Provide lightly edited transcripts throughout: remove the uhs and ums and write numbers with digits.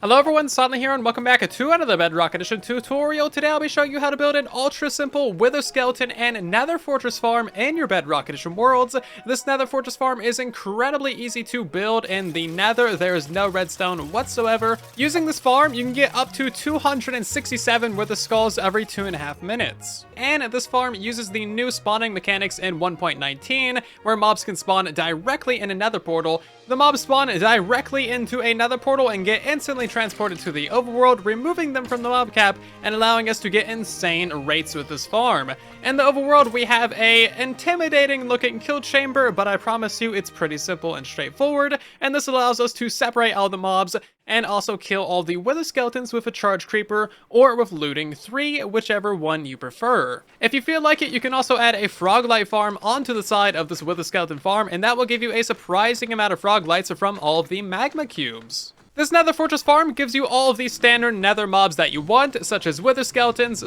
Hello everyone, Silent here and welcome back to another Bedrock Edition tutorial. Today I'll be showing you how to build an ultra simple wither skeleton and nether fortress farm in your Bedrock Edition worlds. This nether fortress farm is incredibly easy to build in the nether. There is no redstone whatsoever. Using this farm, you can get up to 267 wither skulls every 2.5 minutes. And this farm uses the new spawning mechanics in 1.19, where mobs can spawn directly in a nether portal. The mobs spawn directly into a nether portal and get instantly transported to the overworld, removing them from the mob cap and allowing us to get insane rates with this farm. In the overworld, we have a intimidating looking kill chamber, but I promise you it's pretty simple and straightforward, and this allows us to separate all the mobs and also kill all the wither skeletons with a charge creeper or with looting 3, whichever one you prefer. If you feel like it, you can also add a froglight farm onto the side of this wither skeleton farm, and that will give you a surprising amount of froglights from all of the magma cubes. This nether fortress farm gives you all of the standard nether mobs that you want, such as wither skeletons,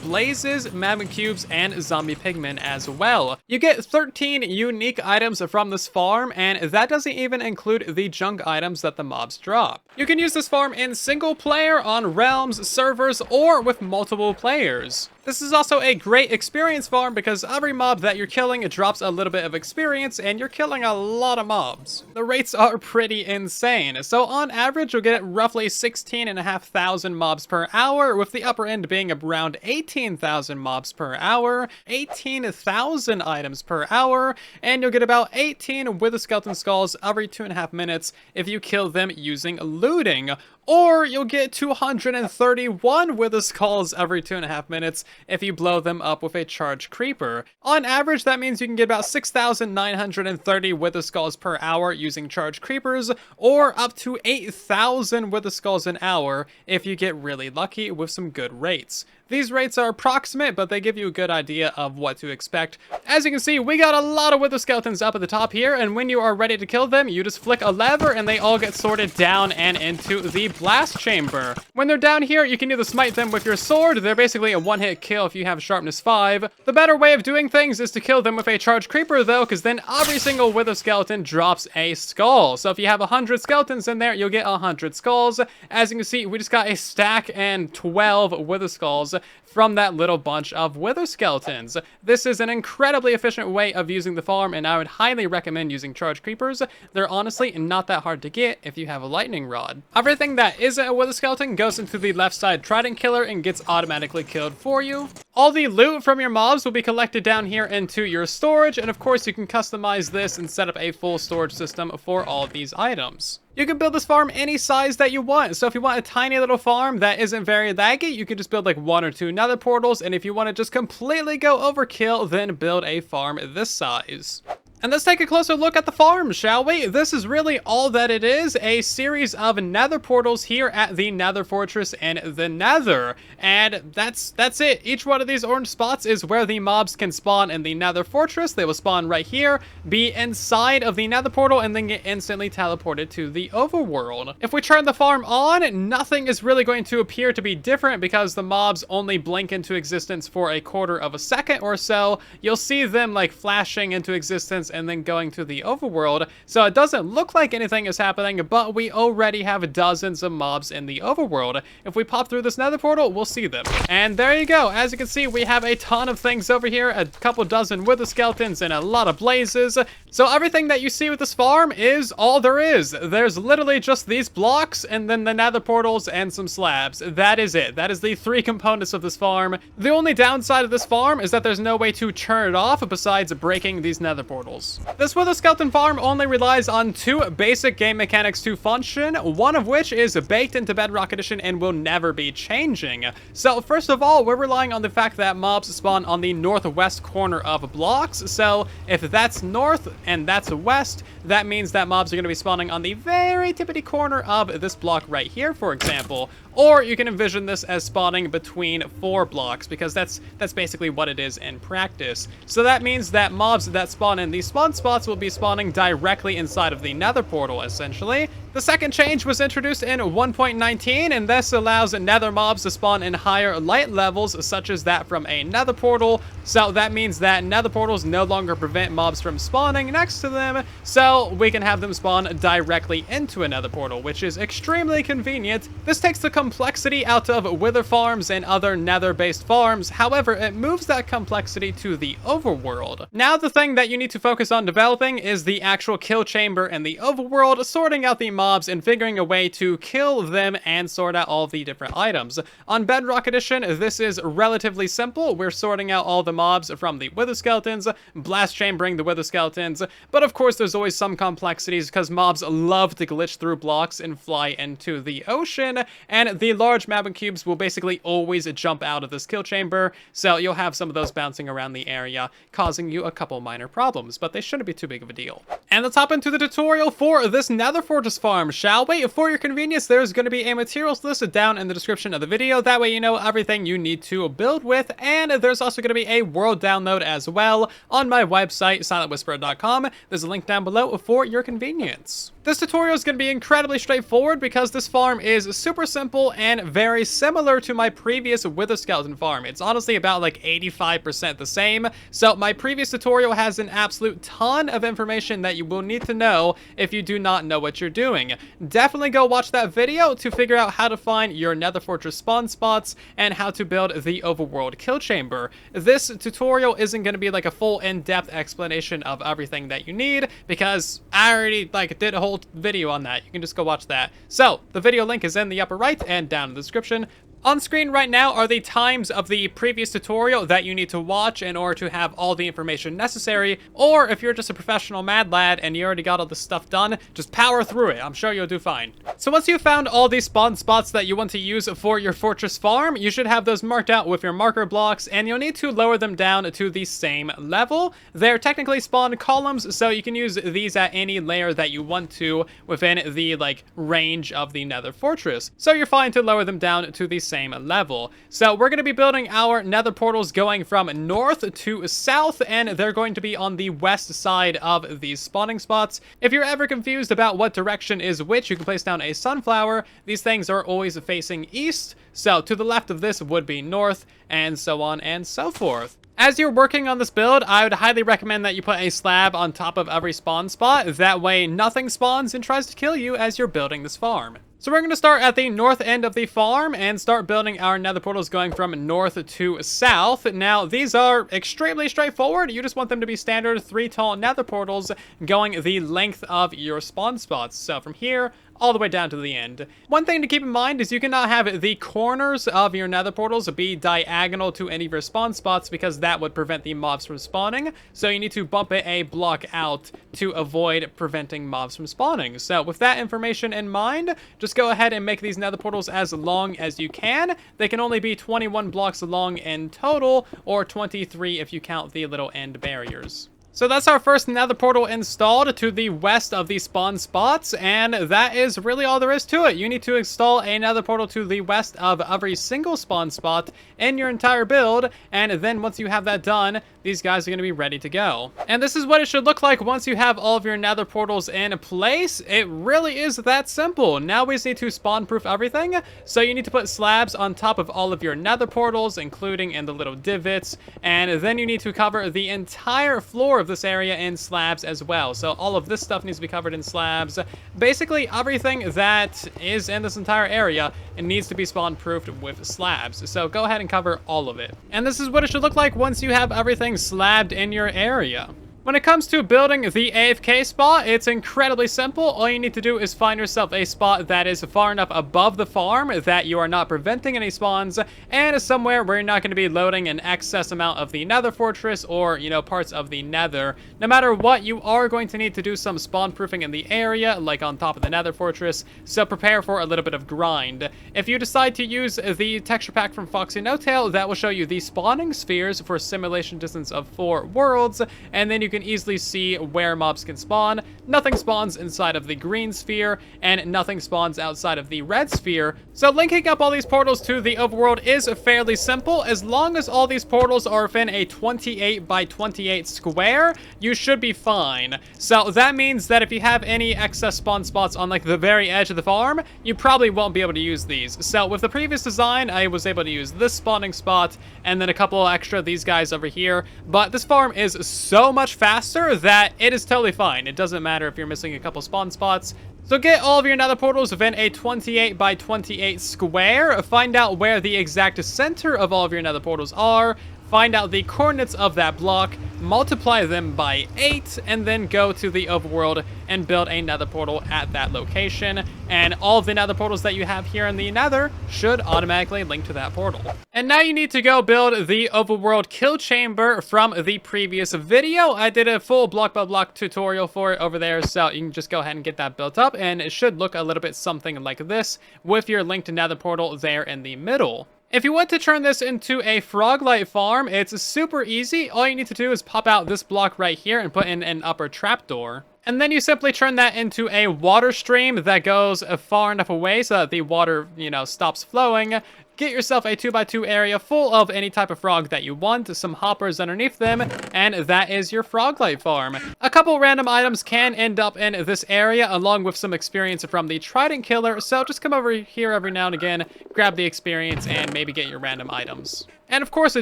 blazes, magma cubes, and zombie pigmen as well. You get 13 unique items from this farm, and that doesn't even include the junk items that the mobs drop. You can use this farm in single player, on realms, servers, or with multiple players. This is also a great experience farm because every mob that you're killing drops a little bit of experience, and you're killing a lot of mobs. The rates are pretty insane. So on average, you'll get roughly 16,500 mobs per hour, with the upper end being around 18,000 mobs per hour, 18,000 items per hour, and you'll get about 18 wither skeleton skulls every 2.5 minutes if you kill them using looting. Or you'll get 231 wither skulls every 2.5 minutes if you blow them up with a charge creeper. On average, that means you can get about 6,930 wither skulls per hour using charge creepers, or up to 8,000 wither skulls an hour if you get really lucky with some good rates. These rates are approximate, but they give you a good idea of what to expect. As you can see, we got a lot of wither skeletons up at the top here, and when you are ready to kill them, you just flick a lever and they all get sorted down and into the blast chamber. When they're down here, you can either smite them with your sword. They're basically a one-hit kill if you have sharpness 5. The better way of doing things is to kill them with a charge creeper though, because then every single wither skeleton drops a skull. So if you have 100 skeletons in there, you'll get 100 skulls. As you can see, we just got a stack and 12 wither skulls from that little bunch of wither skeletons. This is an incredibly efficient way of using the farm, and I would highly recommend using charge creepers. They're honestly not that hard to get if you have a lightning rod. Everything that isn't a wither skeleton goes into the left side trident killer and gets automatically killed for you. All the loot from your mobs will be collected down here into your storage, and of course you can customize this and set up a full storage system for all of these items. You can build this farm any size that you want. So if you want a tiny little farm that isn't very laggy, you can just build like 1 or 2 nether portals. And if you want to just completely go overkill, then build a farm this size. And let's take a closer look at the farm, shall we? This is really all that it is, a series of nether portals here at the nether fortress and the nether. And that's it. Each one of these orange spots is where the mobs can spawn in the nether fortress. They will spawn right here, be inside of the nether portal, and then get instantly teleported to the overworld. If we turn the farm on, nothing is really going to appear to be different because the mobs only blink into existence for a quarter of a second or so. You'll see them like flashing into existence and then going to the overworld, so it doesn't look like anything is happening, but we already have dozens of mobs in the overworld. If we pop through this nether portal, we'll see them. And there you go. As you can see, we have a ton of things over here, a couple dozen wither skeletons and a lot of blazes. So everything that you see with this farm is all there is. There's literally just these blocks and then the nether portals and some slabs. That is it. That is the 3 components of this farm. The only downside of this farm is that there's no way to turn it off besides breaking these nether portals. This wither skeleton farm only relies on 2 basic game mechanics to function, one of which is baked into Bedrock Edition and will never be changing. So first of all, we're relying on the fact that mobs spawn on the northwest corner of blocks. So if that's north and that's west, that means that mobs are going to be spawning on the very tippity corner of this block right here, for example. Or you can envision this as spawning between 4 blocks, because that's basically what it is in practice. So that means that mobs that spawn in these spawn spots will be spawning directly inside of the nether portal, essentially, The second change was introduced in 1.19, and this allows nether mobs to spawn in higher light levels, such as that from a nether portal. So that means that nether portals no longer prevent mobs from spawning next to them, so we can have them spawn directly into a nether portal, which is extremely convenient. This takes the complexity out of wither farms and other nether-based farms. However, it moves that complexity to the overworld. Now the thing that you need to focus on developing is the actual kill chamber and the overworld, sorting out the mobs and figuring a way to kill them and sort out all the different items. On Bedrock Edition, this is relatively simple. We're sorting out all the mobs from the wither skeletons, blast chambering the wither skeletons, but of course there's always some complexities because mobs love to glitch through blocks and fly into the ocean, and the large magma cubes will basically always jump out of this kill chamber, so you'll have some of those bouncing around the area, causing you a couple minor problems, but they shouldn't be too big of a deal. And let's hop into the tutorial for this nether fortress farm, shall we? For your convenience, there's going to be a materials list down in the description of the video. That way you know everything you need to build with, and there's also going to be a world download as well on my website, silentwisperer.com. There's a link down below for your convenience. This tutorial is going to be incredibly straightforward because this farm is super simple and very similar to my previous wither skeleton farm. It's honestly about like 85% the same. So my previous tutorial has an absolute ton of information that you will need to know if you do not know what you're doing. Definitely go watch that video to figure out how to find your nether fortress spawn spots and how to build the overworld kill chamber. This tutorial isn't going to be like a full in-depth explanation of everything that you need because I already did a whole video on that. You can just go watch that. So the video link is in the upper right and down in the description. On screen right now are the times of the previous tutorial that you need to watch in order to have all the information necessary, or if you're just a professional mad lad and you already got all this stuff done, just power through it. I'm sure you'll do fine. So once you've found all these spawn spots that you want to use for your fortress farm, you should have those marked out with your marker blocks, and you'll need to lower them down to the same level. They're technically spawn columns, so you can use these at any layer that you want to within the range of the nether fortress. So you're fine to lower them down to the same level. So we're going to be building our nether portals going from north to south, and they're going to be on the west side of these spawning spots. If you're ever confused about what direction is which, you can place down a sunflower. These things are always facing east, so to the left of this would be north, and so on and so forth. As you're working on this build, I would highly recommend that you put a slab on top of every spawn spot. That way nothing spawns and tries to kill you as you're building this farm. So we're going to start at the north end of the farm and start building our nether portals going from north to south. Now, these are extremely straightforward. You just want them to be standard 3 tall nether portals going the length of your spawn spots. So from here all the way down to the end. One thing to keep in mind is you cannot have the corners of your nether portals be diagonal to any of your spawn spots because that would prevent the mobs from spawning. So you need to bump it a block out to avoid preventing mobs from spawning. So with that information in mind, just go ahead and make these nether portals as long as you can. They can only be 21 blocks long in total, or 23 if you count the little end barriers. So that's our first nether portal installed to the west of the spawn spots, and that is really all there is to it. You need to install a nether portal to the west of every single spawn spot in your entire build, and then once you have that done, these guys are going to be ready to go. And this is what it should look like once you have all of your nether portals in place. It really is that simple. Now we just need to spawn proof everything, so you need to put slabs on top of all of your nether portals, including in the little divots, and then you need to cover the entire floor of this area in slabs as well. So all of this stuff needs to be covered in slabs. Basically everything that is in this entire area, it needs to be spawn proofed with slabs. So go ahead and cover all of it. And this is what it should look like once you have everything slabbed in your area. When it comes to building the AFK spot, it's incredibly simple. All you need to do is find yourself a spot that is far enough above the farm that you are not preventing any spawns, and somewhere where you're not going to be loading an excess amount of the nether fortress or, parts of the nether. No matter what, you are going to need to do some spawn proofing in the area, like on top of the nether fortress, so prepare for a little bit of grind. If you decide to use the texture pack from Foxy No Tail, that will show you the spawning spheres for simulation distance of 4 worlds, and then you can can easily see where mobs can spawn. Nothing spawns inside of the green sphere, and nothing spawns outside of the red sphere. So linking up all these portals to the overworld is fairly simple. As long as all these portals are within a 28 by 28 square, you should be fine. So that means that if you have any excess spawn spots on like the very edge of the farm, you probably won't be able to use these. So with the previous design, I was able to use this spawning spot and then a couple extra of these guys over here. But this farm is so much faster that it is totally fine. It doesn't matter if you're missing a couple spawn spots. So get all of your nether portals within a 28 by 28 square. Find out where the exact center of all of your nether portals are. Find out the coordinates of that block, multiply them by 8, and then go to the overworld and build a nether portal at that location. And all of the nether portals that you have here in the nether should automatically link to that portal. And now you need to go build the overworld kill chamber from the previous video. I did a full block by block tutorial for it over there, so you can just go ahead and get that built up, and it should look a little bit something like this with your linked nether portal there in the middle. If you want to turn this into a frog-light farm, it's super easy. All you need to do is pop out this block right here and put in an upper trapdoor. And then you simply turn that into a water stream that goes far enough away so that the water, stops flowing. Get yourself a 2x2 area full of any type of frog that you want, some hoppers underneath them, and that is your frog-light farm. A couple random items can end up in this area, along with some experience from the Trident Killer, so just come over here every now and again, grab the experience, and maybe get your random items. And of course, the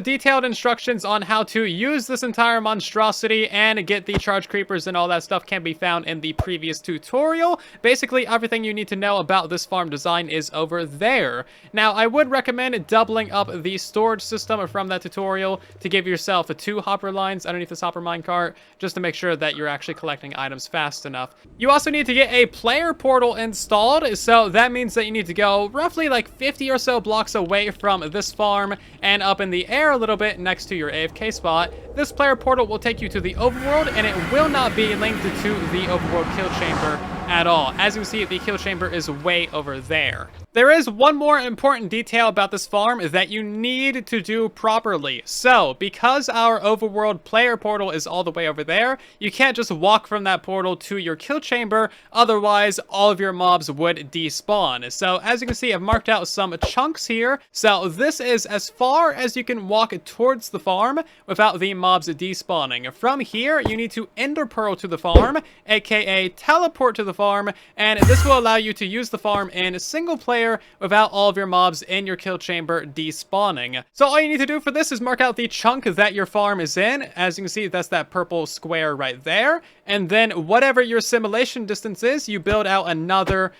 detailed instructions on how to use this entire monstrosity and get the charge creepers and all that stuff can be found in the previous tutorial. Basically, everything you need to know about this farm design is over there. Now, I would recommend doubling up the storage system from that tutorial to give yourself 2 hopper lines underneath this hopper minecart, just to make sure that you're actually collecting items fast enough. You also need to get a player portal installed, so that means that you need to go roughly like 50 or so blocks away from this farm and up in the air a little bit next to your AFK spot. This player portal will take you to the overworld, and it will not be linked to the overworld kill chamber at all. As you can see, the kill chamber is way over there. There is one more important detail about this farm that you need to do properly. So, because our overworld player portal is all the way over there, you can't just walk from that portal to your kill chamber, otherwise all of your mobs would despawn. So, as you can see, I've marked out some chunks here. So, this is as far as you can walk towards the farm without the mobs despawning. From here, you need to ender pearl to the farm, aka teleport to the farm, and this will allow you to use the farm in single player without all of your mobs in your kill chamber despawning. So all you need to do for this is mark out the chunk that your farm is in. As you can see, that's that purple square right there. And then whatever your simulation distance is, you build out another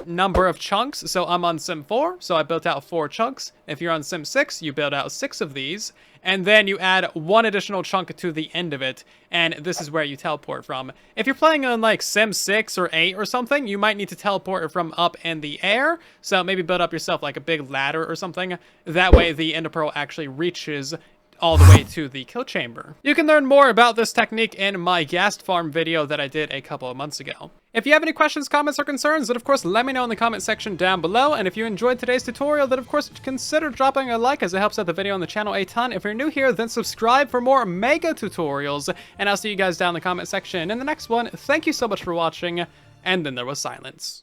number of chunks. So I'm on sim 4, so I built out 4 chunks. If you're on sim 6, you build out 6 of these, and then you add 1 additional chunk to the end of it, and this is where you teleport from. If you're playing on like sim 6 or 8 or something, you might need to teleport from up in the air, so maybe build up yourself like a big ladder or something. That way the ender pearl actually reaches all the way to the kill chamber. You can learn more about this technique in my ghast farm video that I did a couple of months ago. If you have any questions, comments, or concerns, then of course let me know in the comment section down below. And if you enjoyed today's tutorial, then of course consider dropping a like, as it helps out the video and the channel a ton. If you're new here, then subscribe for more mega tutorials, and I'll see you guys down in the comment section in the next one. Thank you so much for watching, and then there was silence.